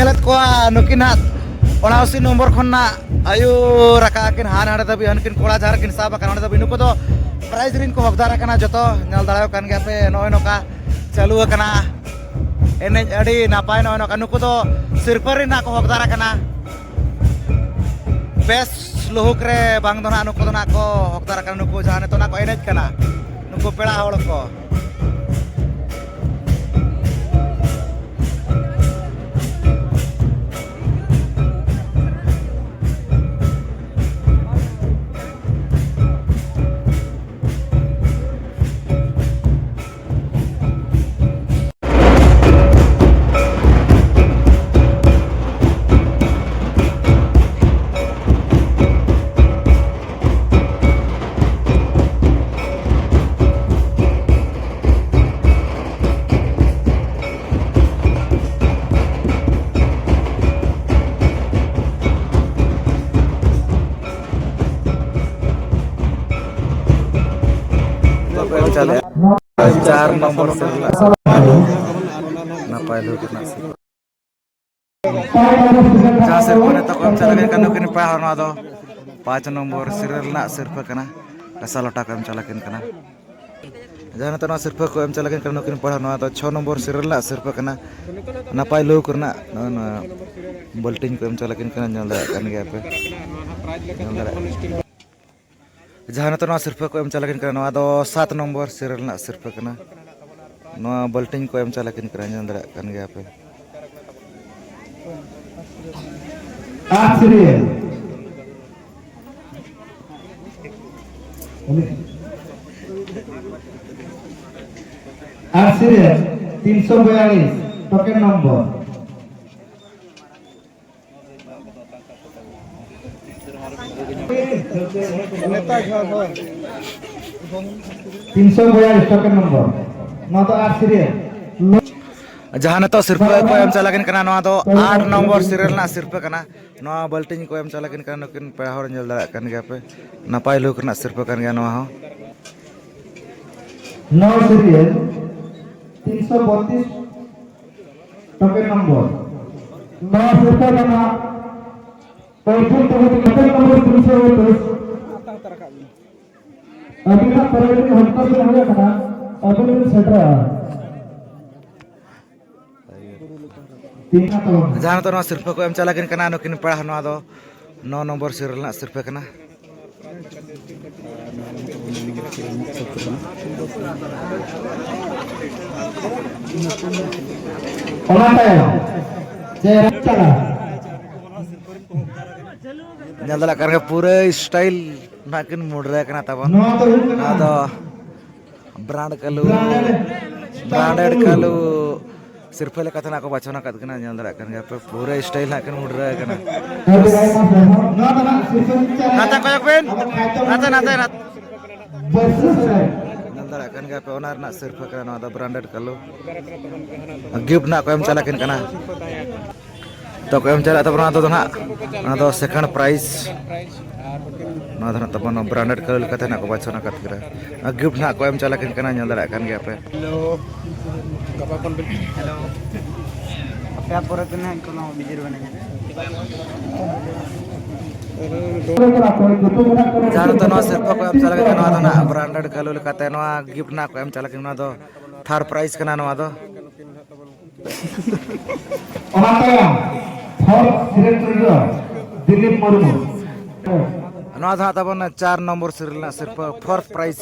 नेलत को नुकिन हाथ 80 नम्बर खन्ना आयु रका किन हान हाड़े दबी हनकिन कोड़ा झार किन साब कान दबी नुको दो प्राइज रिन को हकदार कना जतो नेल दाड़ाव कान गया पे नय नका चालू कना एने अड़ी नापाय नय नका नुको दो सिरपर रिन को हकदार कना बेस लोहुक रे बांग दो ना नुको दो ना को हकदार कना नुको जहाने तो ना को एनेज कना नुको पेड़ा होड़ को चले 4 नंबर से ना पाइलो कितना से जहां से कोने तक हम चले कनो किन पा हना दो 5 नंबर सिरल ना सिर्फ कना कसा लटा कम चला किन कना जहां तो ना सिर्फ को हम चला किन कनो किन पढ़ा ना तो 6 नंबर सिरल ना सिर्फ कना ना पाइलो करना ना बोल्टिंग को हम चला किन कना जल्द कन गया पे जहां तो ना सिर्फ को एम चला किन करना दो 7 नंबर सिरल ना सिर्फ करना नो बोल्टिंग को एम चला किन करना जंदरा कन गया पे आखिरी 342 टोकन नंबर जहां तो सिर्फ को एम चला किन करना नो 8 नंबर सिरल ना सिर्फ करना नो बोल्टिंग को एम चला किन करना किन पे हर जल दरा कन गया पे नपाय लोक ना सिर्फ कन गया नो हो 9 सीरियल 332 टोकन नंबर 9 सिर्फ करना पैसे टोकन नंबर 332 अभी तक परिवर्तन होता ही नहीं है अभी सेटरा जहां तो ना सिर्फ को एम चला किन करना नो किन पढ़ा नो दो 9 नंबर सिरल ना सिर्फ करना जल्द कर पूरे स्टाइल ना किन मुड़ रहा करना तब ना तो ब्रांडेड कलू सिर्फ ले कथा ना को बचना कद कना जल्द कर पे पूरे स्टाइल ना किन मुड़ रहा करना नाता कोयक पेन नाता जल्द कर पे ओनर ना सिर्फ करना तो ब्रांडेड कलू गिफ्ट ना को एम चला किन कना तो को एम चला तब ना तो सेकंड प्राइज ना धना तब ना ब्रांडेड कलर कथे ना को बचना कत करे गिफ्ट ना को एम चला किन कना जल्द कन गया पे हेलो गपा कोन hello apa por kena kono bijir bane जान तो ना सिर्फ को एम चला किन ना ब्रांडेड कलर कथे ना गिफ्ट ना को एम चला किन ना तो थर्ड प्राइज कना ना दो दिलीप मुर्मू ना था तब ना 4 नंबर सिरल ना सिर्फ फोर्थ प्राइज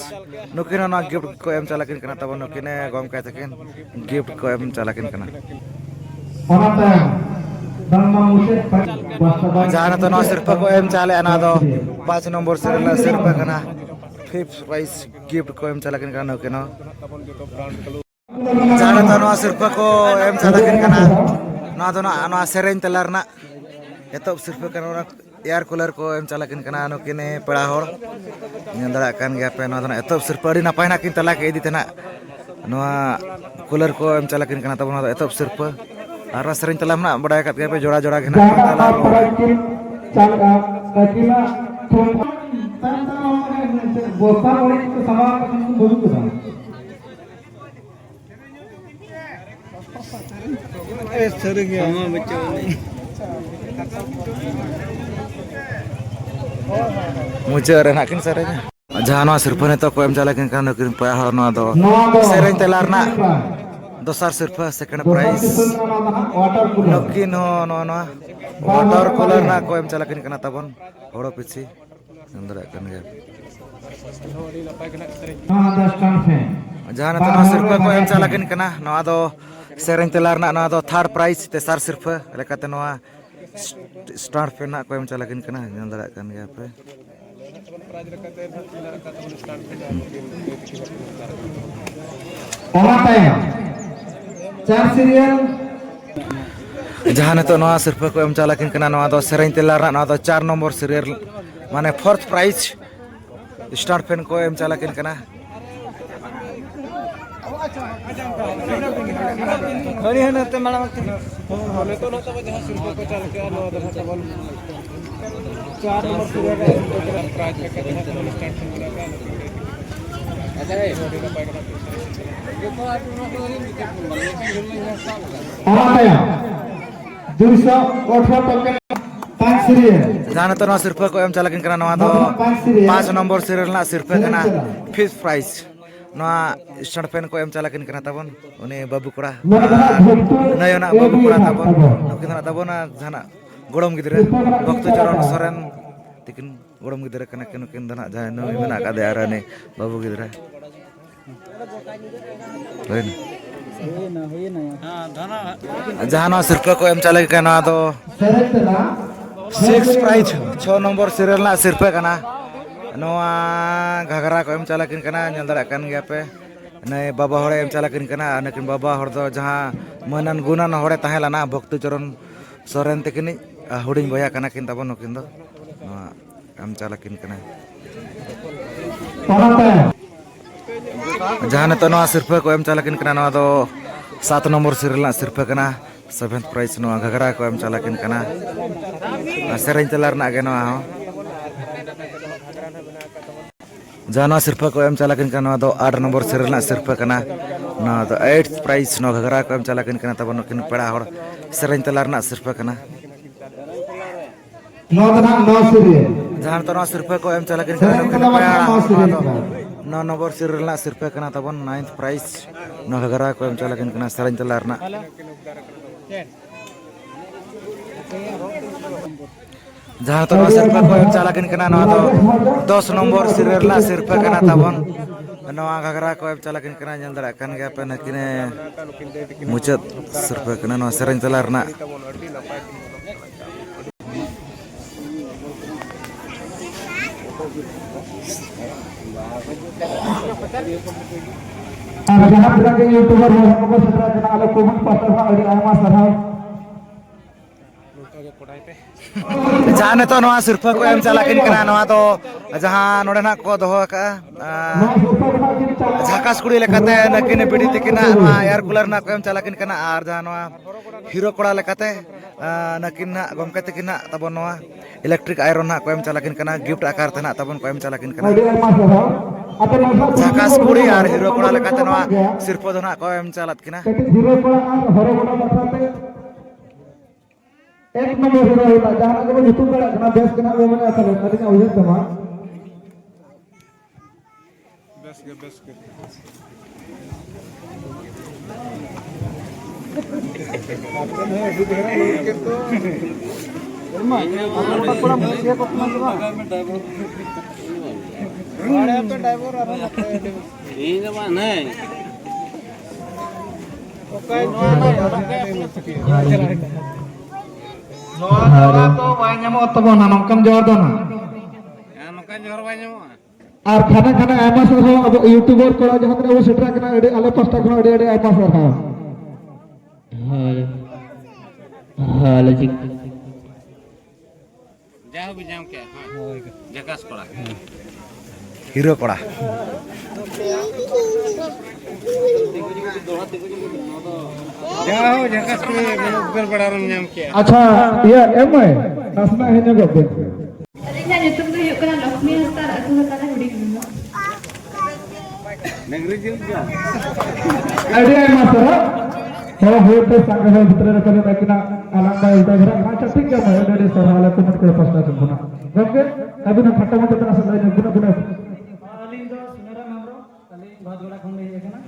नुकिन ना गिफ्ट को एम चला किन कना तब नुकिन गम कहते किन गिफ्ट को एम चला किन कना जहां तो ना सिर्फ को एम चले ना दो 5 नंबर सिरल ना सिर्फ कना फिफ्थ प्राइज गिफ्ट को एम चला किन कना नुकिन जहां तो ना सिर्फ को एम चला किन कना ना तो ना सेरेन तलार ना एतो सिर्फ कना एयर कूलर को एम चला किन कना नुकिन पेड़ा होड़ नेदड़ा कान गया पे ना एतो सिर्फ अड़ी नपाय ना किन तला के इदी तना नोआ कूलर को एम चला किन कना तब ना एतो सिर्फ आर सेरेन तला ना बडाय कत गया पे जोड़ा जोड़ा के ना तला मुझे रहा किन सर जहाँ सिरफा ने तो को एम चला किन का नकिन पया हर नवा दो सेरेन तेलार ना दोसर सिरफा सेकंड प्राइस नकिन हो नवा वाटर कलर ना को एम चला किन कना तबन होड़ो पिछी अंदर कन गया जहाँ तो सिरफा को एम चला किन कना नवा दो सेरेन तेलार ना नवा दो थर्ड प्राइस तेसर सिरफा लेकाते नवा स्टार पे ना को एम चला किन कना अंदर कन गया पे जहाँ तो नवा सिरफा को एम चला किन कना नवा दो सेरेन तेलार ना नवा दो 4 नंबर सीरियल माने फोर्थ प्राइज स्टार फैन को एम चला किन कना खड़ी है ना ते माला होले तो ना तो जहां सिरफा को चल के नो दफा तबल 4 नंबर सीरियल का प्राइस लेके जहां तो स्टार्ट होने का अच्छा है ये तो आप लोग को री नीचे आया 218 टका 5 सीरियल जहाँ तो नवा सिरफा को एम चला किन कना नवा दो 5 नंबर सीरियल ना सिरफा कना फिफ्थ प्राइज नवा स्टार फैन को एम चला किन कना तबन उनी बाबू कोड़ा नयना बाबू कोड़ा तबन नकिन ना तबन जहाना गोड़म गिदरे भक्त चरण सोरेन तिकिन गोड़म गिदरे कना किन किन दना जहां नई मेना का दे आराने बाबू गिदरे होइन जहां नवा सिरफा को एम चला किन कना दो 6 प्राइज 6 नंबर सीरियल ना सिरफा कना नवा घाघरा को एम चला किन कना नेल दरा कन गया पे नय बाबा होड़े एम चला किन कना नकिन बाबा होड़ दो जहां मनन गुणन होड़े ताहेला ना भक्त चरण सोरेन तकिन हुडिंग बया कना किन तबन नकिन दो नवा एम चला किन कना जहां तो नवा सिरफा को एम चला किन कना नवा दो 7 नंबर सीरियल ना सिरफा कना 7th प्राइज नवा घाघरा को एम चला किन कना सेरेन तेलार ना गे नवा जहाँ सिरफा को एम चला किन कना दो 8 नंबर सीरियल ना सिरफा कना ना दो 8th प्राइज नो घाघरा को एम चला किन कना तब नकिन पेड़ा होड़ सेरेन तेलार ना सिरफा कना जहाँ तो नवा सिरफा को एम चला किन कना नकिन पेड़ा 9 नंबर सीरियल ना सिरफा कना तब 9th प्राइज नो घाघरा को एम चला किन कना सेरेन तेलार ना जहाँ तो सिरफा को एम चला किन कना नवा दो 10 नंबर सीरियल ना सिरफा कना तबन नवा घाघरा को एम चला किन कना नेल दरा कन गया पे नकिने मुचाद सिरफा कना नवा सेरेन तेलार ना जहाँ के यूट्यूबर हो हमको सदरा कना आलो कमेंट पास्टर सा अड़ी आयमा सरहाव जहाँ तो नवा सिरफा को एम चला किन कना नवा तो जहाँ नोडे ना को दोहो का झाकास कुड़ी लेकाते नकिन बिडी तकिना नवा एयर कूलर ना को एम चला किन कना आर जहाँ नवा हीरो कोड़ा लेकाते नकिन ना गमके तकिना तबन नवा इलेक्ट्रिक आयरन ना को एम चला किन कना गिफ्ट आकार तना तबन को एम चला किन कना झाकास कुड़ी आर हीरो कोड़ा लेकाते नवा सिरफा दो ना को एम चलात किना एक नंबर हीरो होला जहां के यूट्यूब बड़ा कना बेस कना वो मने असर कटिंग उजे तमा बेस के पकड़ा मुझे को अपना अरे पे ड्राइवर आ रहा है ये ना नहीं ओके नोरा तो बाय ᱧᱟᱢᱚᱜ ᱛᱟᱵᱚᱱᱟ ᱱᱚᱝᱠᱟᱱ ᱡᱚᱦᱟᱨ ᱫᱚ ᱱᱟ ᱱᱚᱝᱠᱟᱱ ᱡᱚᱦᱟर ᱵᱟᱭ ᱧᱟᱢᱚᱜᱼᱟ ᱟᱨ ᱠᱷᱟᱱᱟ ᱠᱷᱟᱱᱟ ᱟᱭᱢᱟ ᱥᱟᱨᱦᱟᱣ ᱟᱵᱚ ᱤᱭᱩᱴᱩᱵᱟᱨ ᱠᱚᱲᱟ ᱡᱟᱦᱟᱸ ᱛᱤᱱᱟᱹᱜ ᱵᱚ ᱥᱮᱴᱮᱨ ᱠᱟᱱᱟ ᱟᱹᱰᱤ ᱟᱞᱮ ᱯᱟᱥᱴᱟ ᱠᱷᱚᱱ ᱟᱹᱰᱤ ᱟᱹᱰᱤ ᱟᱭᱢᱟ ᱥᱟᱨᱦᱟᱣ हाल जी जाओ भी जाम के हां जकास कोड़ा हीरो कोड़ा जाओ जकास के बेल बड़ा रम जाम के अच्छा ये एम है नसना है ने गोबे अलिंगा YouTube दो ᱦᱩᱭᱩᱜ ᱠᱟᱱᱟ ᱞᱚᱠᱷᱢᱤ ᱦᱟᱸᱥᱫᱟ ᱟᱹᱛᱩ ᱦᱟᱛᱟᱨᱮ ᱦᱩᱰᱤᱧ नगरी जिल जा आइडिया है master Oh, itu sangat baik betul kalau kita alam baik itu berat. Macam ঠিক আছে dari sahaja komentar করে পাঁচটা সম্পূর্ণ ওকে আমি না খাটা মতো তারা সবাই গুণ আলিন দো সুনারা মামরো আলিন বহুত বড় কোন লই এখানে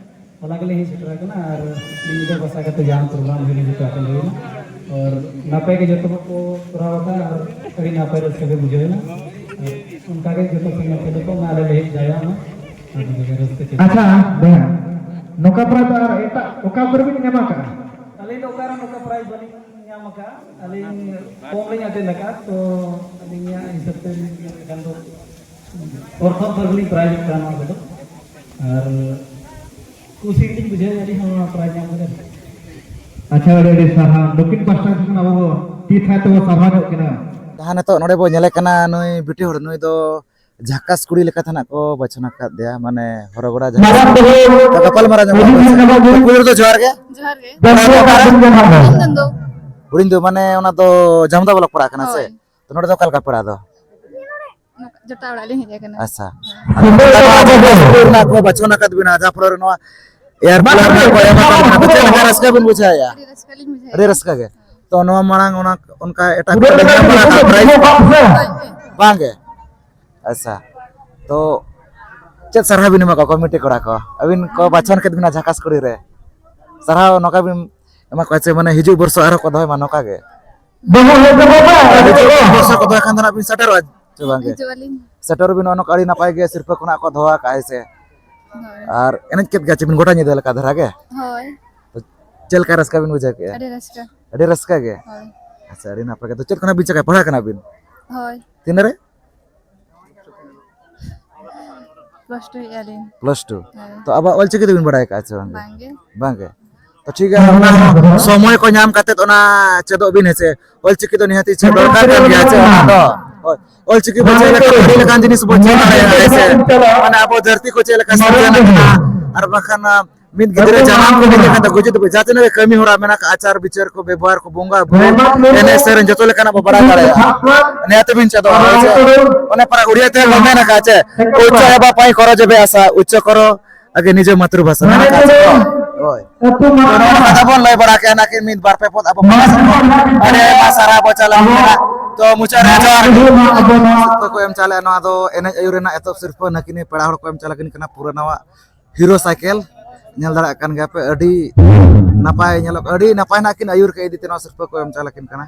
ওলাগলে হি সেটা রাখনা আর লিমিট বসা করতে জান প্রোগ্রাম হইনি যেটা এখন হইনা और नापे के जो को पूरा होता है और कहीं नापे रस के बुझे ना उनका के जो समय के को माले ले जाया ना अच्छा देख नौका प्राइज और एटा ओका बरबिन ᱧᱟᱢ ᱟᱠᱟ ᱟᱹᱞᱤᱧ ᱫᱚ ᱚᱠᱟᱨᱮ ᱱᱚᱠᱟ ᱯᱨᱟइᱡ ᱵᱟᱹᱞᱤᱧ ᱧᱟᱢ ᱟᱠᱟ ᱟᱹᱞᱤᱧ ᱠᱚᱢ ᱞᱤᱧ ᱟᱴᱮᱱ ᱟᱠᱟ ᱛᱚ ᱟᱹᱞᱤᱧᱟᱜ ᱦᱤᱥᱟᱹᱵ ᱛᱮ ᱮᱱᱠᱷᱟᱱ ᱫᱚ ᱯᱨᱚᱛᱷᱚᱢ ᱵᱟᱨᱞᱤᱧ ᱯᱨᱟइज ᱠᱟᱱᱟ ᱱᱚᱣᱟ ᱠᱚᱫᱚ ᱟᱨ ᱠᱩᱥᱤ ᱜᱮᱞᱤᱧ ᱵᱩᱡᱷᱟᱹᱣᱟ ᱟᱹᱞᱤᱧ ᱦᱚᱸ ᱱᱚᱣᱟ ᱯᱨᱟइज ᱧᱟᱢ ᱠᱟᱛᱮ अच्छा ᱟᱹᱰᱤ ᱥᱟᱨᱦᱟᱣ ᱫᱚᱠᱤᱱ ᱯᱟᱥᱴᱟ ᱠᱷᱚᱱ ᱟᱵᱚ ᱛᱤ ᱛᱷᱟᱭ ᱛᱮᱵᱚ ᱥᱟᱨᱦᱟᱣ ᱧᱚᱜ ᱠᱤᱱᱟ ᱡᱟᱦᱟᱸ ᱱᱤᱛᱚᱜ ᱱᱚᱰᱮ ᱵᱚ ᱧᱮᱞᱮ ᱠᱟᱱᱟ ᱱᱩᱭ ᱵᱤᱴᱤ ᱦᱚᱲ ᱱᱩᱭ ᱫᱚ ᱡᱷᱟᱠᱟᱥ ᱠᱩᱲᱤ ᱞᱮᱠᱟ ᱛᱮᱱᱟᱜ ᱠᱚ ᱵᱟᱪᱷᱚᱱ ᱟᱠᱟᱫᱮᱭᱟ ᱢᱟᱱᱮ ᱦᱚᱨᱚᱜᱚᱲᱟ ᱜᱟᱯᱟᱞ ᱢᱟᱨᱟᱣ ᱧᱚᱜ ᱯᱩᱭᱞᱩ ᱫᱚ ᱡᱚᱦᱟᱨ ᱜᱮ ᱦᱩᱰᱤᱧ ᱫᱚ ᱢᱟᱱᱮ ᱚᱱᱟ ᱫᱚ ᱡᱟᱢᱫᱟ ᱵᱞᱚᱠ ᱯᱟᱲᱟᱜ ᱠᱟᱱᱟ ᱥᱮ ᱛᱚ ᱱᱚᱰᱮ ᱫᱚ ᱚᱠᱟ ᱞᱮᱠᱟ ᱯᱮᱲᱟ ᱫᱚ ᱡᱚᱴᱟ ᱚᱲᱟᱜ ᱞᱤᱧ ᱦᱮᱡ ᱟᱠᱟᱱᱟ ᱟᱪᱪᱷᱟ ᱠᱚ ᱵᱟᱪᱷᱚᱱ ᱟᱠᱟᱫ ᱵᱤᱱᱟ ᱡᱟᱦᱟᱸ ᱯᱚᱨᱮ ᱱᱚᱣᱟ ᱮᱭᱟᱨᱯᱳᱨᱴ ᱠᱚ ᱮᱢ ᱟᱠᱟᱫ ᱵᱤᱱᱟ ᱪᱮᱫ ᱞᱮᱠᱟ ᱨᱟᱹᱥᱠᱟᱹ ᱵᱤᱱ ᱵᱩᱡᱷᱟᱹᱣᱮᱜᱼᱟ ᱟᱹᱰᱤ ᱨᱟᱹᱥᱠᱟᱹ ᱞᱤᱧ ᱵᱩᱡᱷᱟᱹᱣᱟ ᱟᱹᱰᱤ ᱨᱟᱹᱥᱠᱟᱹ ᱜᱮ ᱛᱚ ᱱᱚᱣᱟ ᱢᱟᱲᱟᱝ ᱚᱱᱟ ᱚᱱᱠᱟ ᱮᱴᱟᱜ ᱠᱚ ᱧᱟᱢ ᱵᱟᱲᱟ ᱟᱠᱟᱫ ᱯᱨᱟइज ᱵᱟᱝ ᱜᱮ ᱟᱪᱪᱷᱟ ᱛᱚ ᱪᱮᱫ ᱥᱟᱨᱦᱟᱣ ᱵᱤᱱ ᱮᱢᱟ ᱠᱚᱣᱟ ᱠᱚᱢᱤᱴᱤ ᱠᱚᱲᱟ ᱠᱚ ᱟᱹᱵᱤᱱ ᱠᱚ ᱵᱟᱪᱷᱚᱱ ᱠᱮᱫ ᱵᱤᱱᱟ ᱡᱷᱟᱠᱟᱥ ᱠᱩᱲᱤ ᱨᱮ ᱥᱟᱨᱦᱟᱣ ᱱᱚᱝᱠᱟ ᱵᱤᱱ ᱮᱢᱟ ᱠᱚᱣᱟ ᱪᱮ ᱢᱟᱱᱮ ᱦᱤᱡᱩᱜ ᱵᱚᱨᱥᱚ ᱟᱨᱦᱚᱸ ᱠᱚ ᱫᱚᱦᱚᱭ ᱢᱟ ᱱᱚᱝᱠᱟ ᱜᱮ ᱵᱚᱨᱥᱚ ᱠᱚ ᱫᱚᱦᱚᱭ ᱠᱷᱟᱱ ᱫᱚ ᱵᱤᱱ ᱥᱮᱴᱮᱨᱚᱜᱼᱟ ᱪᱮ ᱵᱟᱝ ᱜᱮ ᱦᱤᱡᱩᱜ ᱟᱹᱞᱤᱧ ᱥᱮᱴᱮᱨ ᱵᱤᱱ ᱚᱱᱟ ᱟᱹᱰᱤ ᱱᱟᱯᱟᱭ ᱜᱮ ᱥᱤᱨᱯᱟᱹ ᱠᱷᱚᱱᱟᱜ ᱠᱚ ᱫᱚᱦᱚ ᱟᱠᱟᱫ ᱥᱮ ᱟᱨ ᱮᱱᱮᱡ ᱠᱮᱫ ᱜᱮᱭᱟ ᱪᱮ ᱵᱤᱱ ᱜᱚᱴᱟ ᱧᱤᱫᱟᱹ ᱞᱮᱠᱟ ᱫᱷᱟᱨᱟ ᱜᱮ ᱦᱳᱭ ᱪᱮᱫ ᱞᱮᱠᱟ ᱨᱟᱹᱥᱠᱟᱹ ᱵᱤᱱ ᱵᱩᱡᱷᱟᱹᱣ ᱠᱮᱜᱼᱟ ᱟᱹᱰᱤ ᱨᱟᱹᱥᱠᱟᱹ ᱟᱹᱰᱤ ᱨᱟᱹᱥᱠᱟᱹ ᱜᱮ ᱦᱳᱭ ᱟᱪᱪᱷᱟ ᱟᱹᱰᱤ ᱱᱟᱯᱟᱭ ᱜᱮ ᱛᱚ ᱪᱮᱫ ᱠᱷᱚᱱᱟᱜ ᱵᱤᱱ ᱪᱮᱠᱟ ᱯᱟᱲᱦᱟᱜ ᱠᱟᱱᱟ ᱵᱤᱱ ᱦᱳᱭ ᱛᱤᱱᱟᱹᱜ ᱨᱮ +2 ᱦᱮᱡ ᱟᱹᱞᱤᱧ +2 तो अब ऑलचिकी तो बिन बड़ाई का अच्छा ᱵᱟᱝᱜᱮ बांगे तो ठीक है ना समय को नाम काते तो ना चेदो बिन हेसे ऑलचिकी तो निहाती चेदो दरकार kan गया छे ना तो ऑलचिकी बचे लेका बड़ी लेकान जिनिस बचे हेसे माने अब धरती को चेले का सजना ना और बखान मिन गिदरे जनाम को बिन लेका तो गुजित जाते ने कमी होरा मेना आचार विचार को व्यवहार को बोंगा एने सेरन जतो लेका ना बड़ा करे ने तो बिन चेदो ओने पर उड़िया ते लमेना का छे उच्च हेबा पाई करो जबे आशा उच्च करो आगे निजे मातृभाषा मेना का छे ओय तो कथा बोल लय बड़ा के ना कि मिन बार पे पोत अब अरे मासारा बचाला तो मुचा रे तो को एम चाले ना दो एने अयुरेना एतो सिर्फ नकिने पेड़ा हड़ को एम चाला किन कना पूरा नवा हीरो साइकिल नेल दड़ा कान गया पे अडी नापाय नेल अडी नापाय ना किन अयुर के इदी तेनो सिर्फ को एम चाला किन कना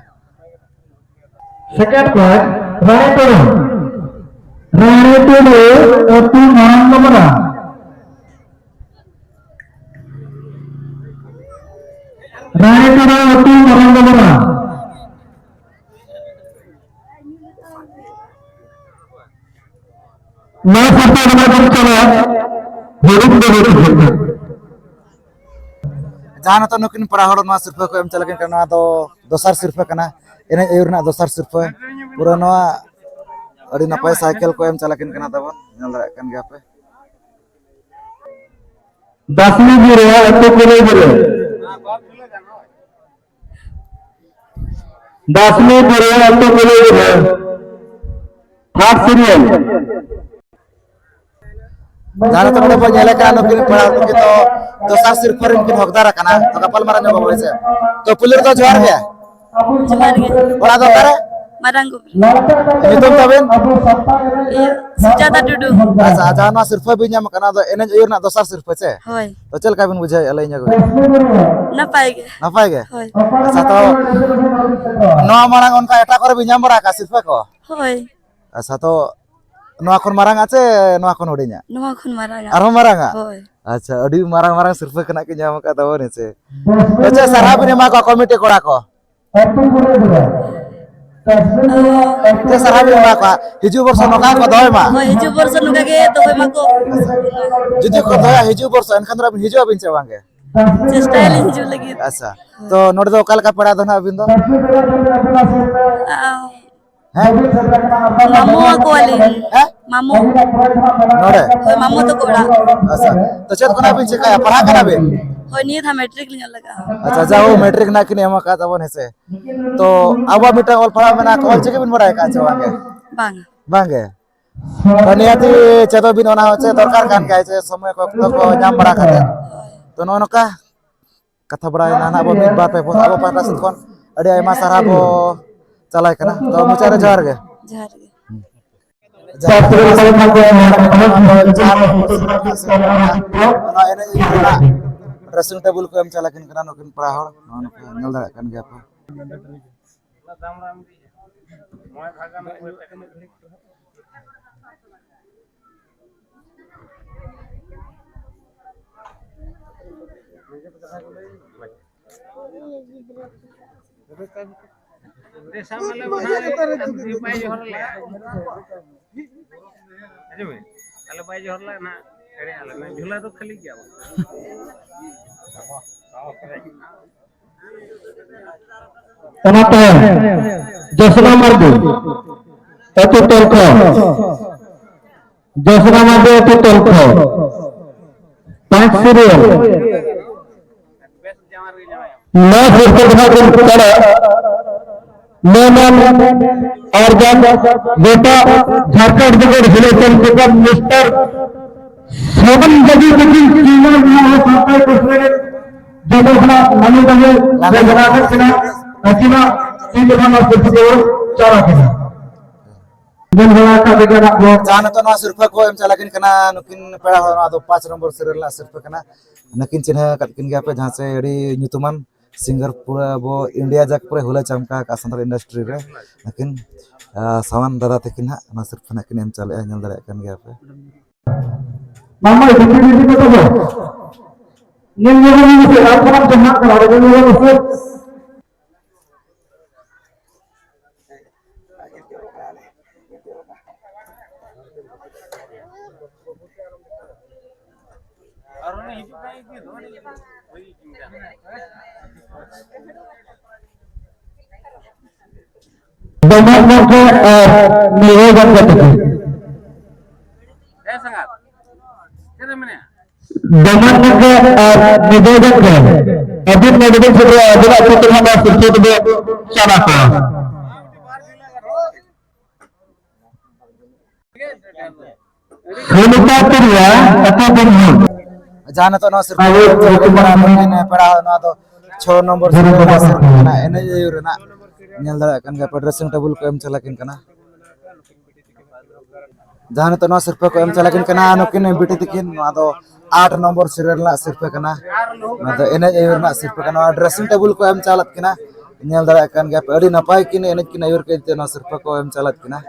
सेकंड प्राइज राणे टोलो अतु मानगमरा राणे टोलो अतु मानगमरा ना पता बना कर चला जहां तो नकिन पड़ा हड़ ना सिर्फ को एम चाला किन कना दो दोसर सिर्फ कना एने अयुर ना दोसर सिर्फ पूरा नवा अड़ी नपाय साइकिल को एम चाला किन कना तब नेल दड़ा कान गया पे 10वीं गिरे अतु कोले गिरे 10वीं गिरे अतु कोले गिरे थर्ड सीरियल जहां तो बो नेले का नकिन पड़ा नकिन तो दोसर सिर्फ रिन किन हकदार कना तो कपाल मारा ने बाबू से तो पुलिर तो जोहार गया बड़ा दो करे Maranggu. नितुम तबेन Sujata Dudu. अच्छा जहां सिर्फ भी नाम कना तो एने अयुर ना दोसर सिर्फ छे Hoi. तो चल का बिन बुझाय अलैया को Napai ge. नपाय गे Hoi. अच्छा तो नवा मारांग उनका एटा करे भी नाम बड़ा का सिर्फ को Hoi. अच्छा तो नवा खन मारांग आछे नवा खन उडिnya Nua khun maranga. आरो मारांग Hoi. अच्छा अडी मारांग मारांग सिर्फ कना के नाम का दवन छे अच्छा सारा बिन मा को कमिटी कोड़ा को ते सारा बिन मा को हिजु वर्ष नका को दय मा Hoi hiju borso nuka ge to hoi mako. जुदी को दया हिजु वर्ष एनखान बिन हिजु बिन से बांगे Chesta li hiju lagi. अच्छा तो नोडे दो काल का पड़ा दना बिन दो हैं Mamu aku ali. हैं Mamu. नोडे Hoi mamu to koda. अच्छा तो चेत कोना बिन से का पढ़ा कना बिन Hoi ni tha matric li laga. अच्छा जाओ मैट्रिक ना किने एमा का तबन हेसे तो आबा मिटा ऑल पढ़ा मेना ऑल चिके बिन बड़ाय का छे बांगे Bang. बांगे तो नियाती चेतो बिन ओना होचे दरकार कान का छे समय को तो को नाम बड़ा खाते तो नो नका kata baraina na bo mid bar pe pon abo pahta set kon adi ayma sarha bo chalai kana to muchare jahar ge जहर के dressing table ko em chalakin kana nukin para hor nyal dara kan ge apa kalau bayi johor lah nak kere ala na झूला तो खाली क्या Kenapa? Josna Mardu, itu tolko. Josna Mardu itu tolko. 5 serial. मैं फिर से दिखाकर करा Memon organ बेटा झारखंड क्रिकेट जिले चैंपियन मिस्टर 7 बजे की टीम में साथ में जो अपना मनी बने वे बनाकर किना असीमा टीम में फिर चारा किना दिन बना का बिगड़ा वो jana to na surfa ko em chalakin kana nukin pera hor ado 5 number serial la surfa kana nakin chinha katkin ge apa jahan se adi nyutuman singer pura bo india jak pura hula chamka ka santal industry re nakin sawan dada tekin ha na surfa nakin em chale nyal dara kan ge apa mama itu di kota bo nin ni se आप काम जमा करा रहे हैं उससे दोनों को निवेदन करते हैं sangat kira mana दोनों को निवेदन करें अभी निवेदन से अभी आपको तुम्हारा सुरक्षित में चला था सुनिता पुरिया अतः दिन jana to na surfa ko para nukin pera na to 6 number serial la surfa kana ene yure na nyal dara kan ge apa dressing table ko em chalakin kana jana to na surfa ko em chalakin kana nukin biti tikin ado 8 number serial la surfa kana ado ene yure na surfa kana dressing table ko em chalat kina nyal dara kan ge apa adi napai kin ene kin yure ke na surfa ko em chalat kina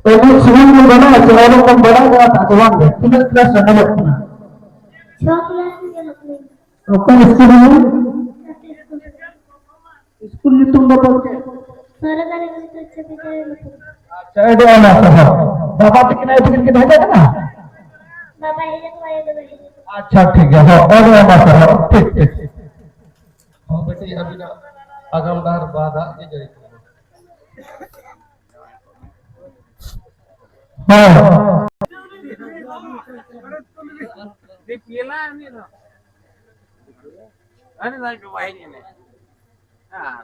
तो सुबह में बना चलाने को बड़ा हुआ था तो वहाँ कितने क्लास रहने लगता है 6 क्लास में लगने तो कौन स्कूल में स्कूल में तुम लोग सरकारी विद्यालय में चाहे दो आना था बाबा तो किनारे तो किनारे है ना बाबा ये तो आए तो अच्छा ठीक है हाँ और आना था ठीक ठीक oh berarti abina agam dahar bada ke jadi हाँ di pila ni no ani dai ke bayi ni ah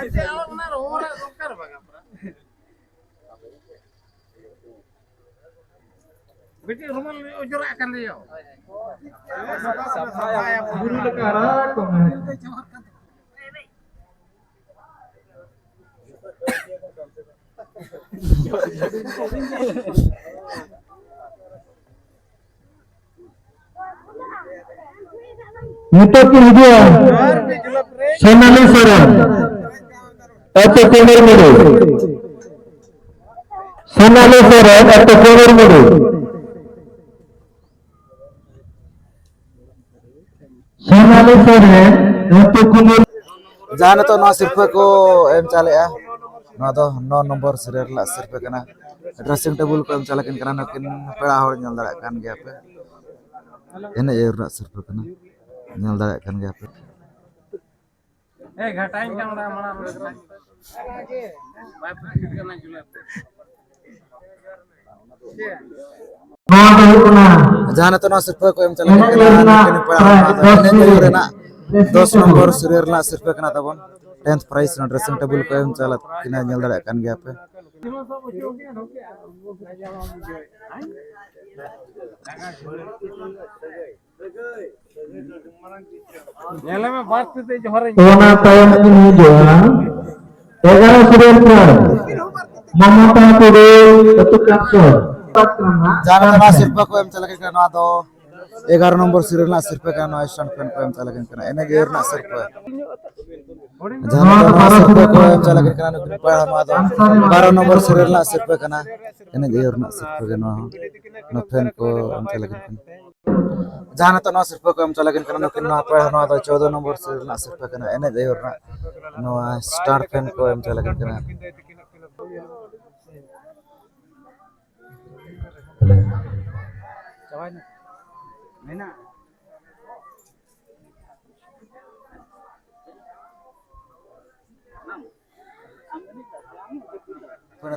aja orang na orang dokar baga berarti rumah ujur akan dia गुरु लकारा को Itu dia Sonali Soren atau Kumar Mudu Sonali Soren atau Kumar Mudu Sonali Soren atau Kumar jana to na surfa ko em chale ya na to 9 number serial la surfa kana dressing table ko em chalakin kana nukin pera hor nyal dara kan ge apa ene yure na surfa kana nyal dara kan ge apa घटाइन camera मना मैं फिर करना जुला jana to na surfa ko em chalakin kana nukin pera ene yure na 10 number serial la surfa kana tabon 10th prize na dressing table ko em chalat kina nyal dara kan ge apa Nyala me baat te johar Ona tayang ini juga 11 serial per Mamata Tudu Ketuk Laksor जाना ना सिर्फ को M चला के करना तो 11 number serial ना सिर्फ का नो स्टैंड फैन को एम चला के करना एने गेर ना सिर्फ जाना ना सिर्फ को एम चला के करना नो पड़ा नो तो 12 नंबर सीरियल ना सिर्फ करना एने गेर ना सिर्फ के नो फैन को एम चला के करना जाना तो ना सिर्फ को एम चला के करना नो किन पड़ा नो तो 14 नंबर सीरियल ना सिर्फ करना एने गेर ना नो स्टार फैन को एम चला के करना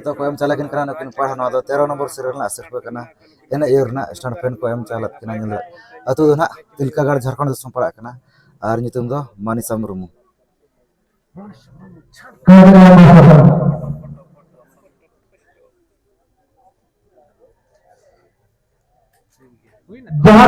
तो को एम चला के करना किन पड़ा नो तो 13 नंबर सीरियल ना सिर्फ करना एने गेर ना स्टार फैन को एम चला के ना अतु दो ना तिलकागढ़ झारखंड दिसम पड़ा करना और नितुम दो मानिसा मुर्मू जहाँ